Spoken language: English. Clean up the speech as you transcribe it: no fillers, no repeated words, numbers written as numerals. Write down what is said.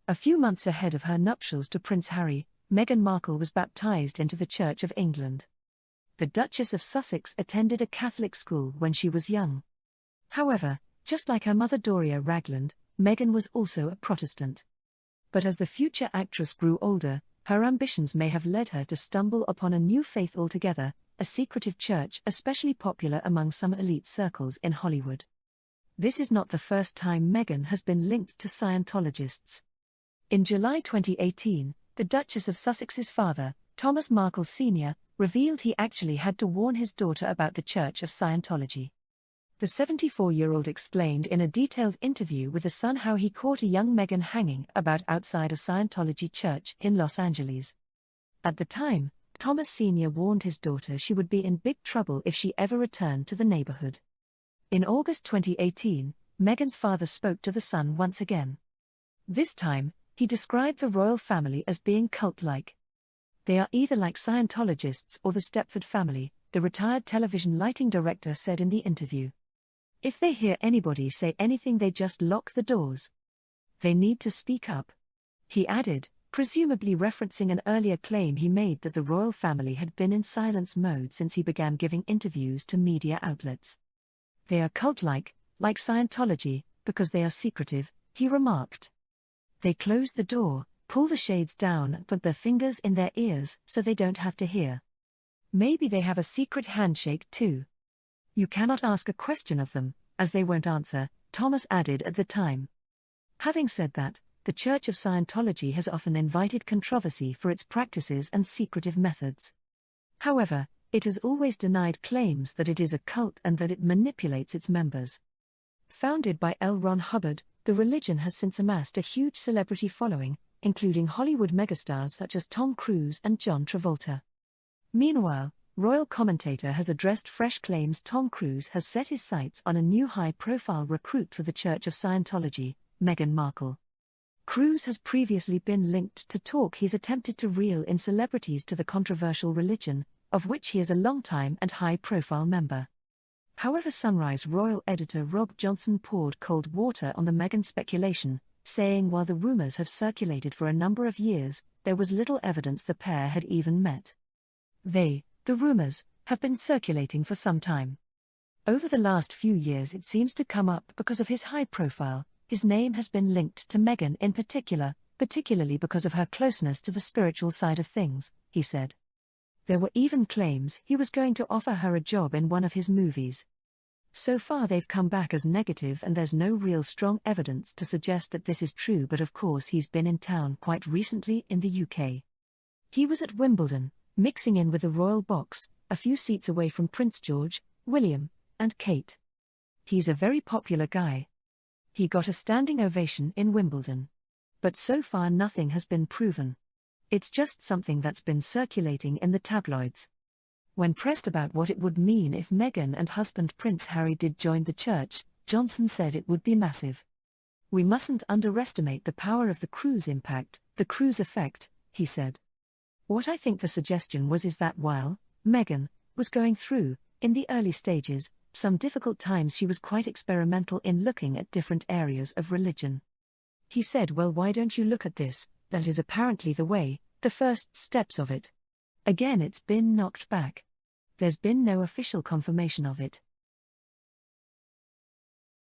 A few months ahead of her nuptials to Prince Harry, Meghan Markle was baptised into the Church of England. The Duchess of Sussex attended a Catholic school when she was young. However, just like her mother Doria Ragland, Meghan was also a Protestant. But as the future actress grew older, her ambitions may have led her to stumble upon a new faith altogether, a secretive church especially popular among some elite circles in Hollywood. This is not the first time Meghan has been linked to Scientologists. In July 2018, the Duchess of Sussex's father, Thomas Markle Sr., revealed he actually had to warn his daughter about the Church of Scientology. The 74-year-old explained in a detailed interview with The Sun how he caught a young Meghan hanging about outside a Scientology church in Los Angeles. At the time, Thomas Sr. warned his daughter she would be in big trouble if she ever returned to the neighborhood. In August 2018, Meghan's father spoke to The Sun once again. This time, he described the royal family as being cult-like. They are either like Scientologists or the Stepford family, the retired television lighting director said in the interview. If they hear anybody say anything, they just lock the doors. They need to speak up. He added, presumably referencing an earlier claim he made that the royal family had been in silence mode since he began giving interviews to media outlets. They are cult-like, like Scientology, because they are secretive, he remarked. They close the door, pull the shades down and put their fingers in their ears so they don't have to hear. Maybe they have a secret handshake too. You cannot ask a question of them, as they won't answer, Thomas added at the time. Having said that, the Church of Scientology has often invited controversy for its practices and secretive methods. However, it has always denied claims that it is a cult and that it manipulates its members. Founded by L Ron Hubbard, the religion has since amassed a huge celebrity following, including Hollywood megastars such as Tom Cruise and John Travolta. Meanwhile, royal commentator has addressed fresh claims Tom Cruise has set his sights on a new high-profile recruit for the Church of Scientology, Meghan Markle. Cruise has previously been linked to talk he's attempted to reel in celebrities to the controversial religion, of which he is a long-time and high-profile member. However, Sunrise royal editor Rob Johnson poured cold water on the Meghan speculation, saying while the rumours have circulated for a number of years, there was little evidence the pair had even met. The rumours, have been circulating for some time. Over the last few years it seems to come up because of his high profile. His name has been linked to Meghan in particular, particularly because of her closeness to the spiritual side of things, he said. There were even claims he was going to offer her a job in one of his movies. So far they've come back as negative and there's no real strong evidence to suggest that this is true, but of course he's been in town quite recently in the UK. He was at Wimbledon, mixing in with the royal box, a few seats away from Prince George, William, and Kate. He's a very popular guy. He got a standing ovation in Wimbledon. But so far nothing has been proven. It's just something that's been circulating in the tabloids. When pressed about what it would mean if Meghan and husband Prince Harry did join the church, Johnson said it would be massive. We mustn't underestimate the power of the Cruise impact, the Cruise effect, he said. What I think the suggestion was is that while Meghan was going through, in the early stages, some difficult times, she was quite experimental in looking at different areas of religion. He said, well, why don't you look at this? That is apparently the way, the first steps of it. Again, it's been knocked back. There's been no official confirmation of it.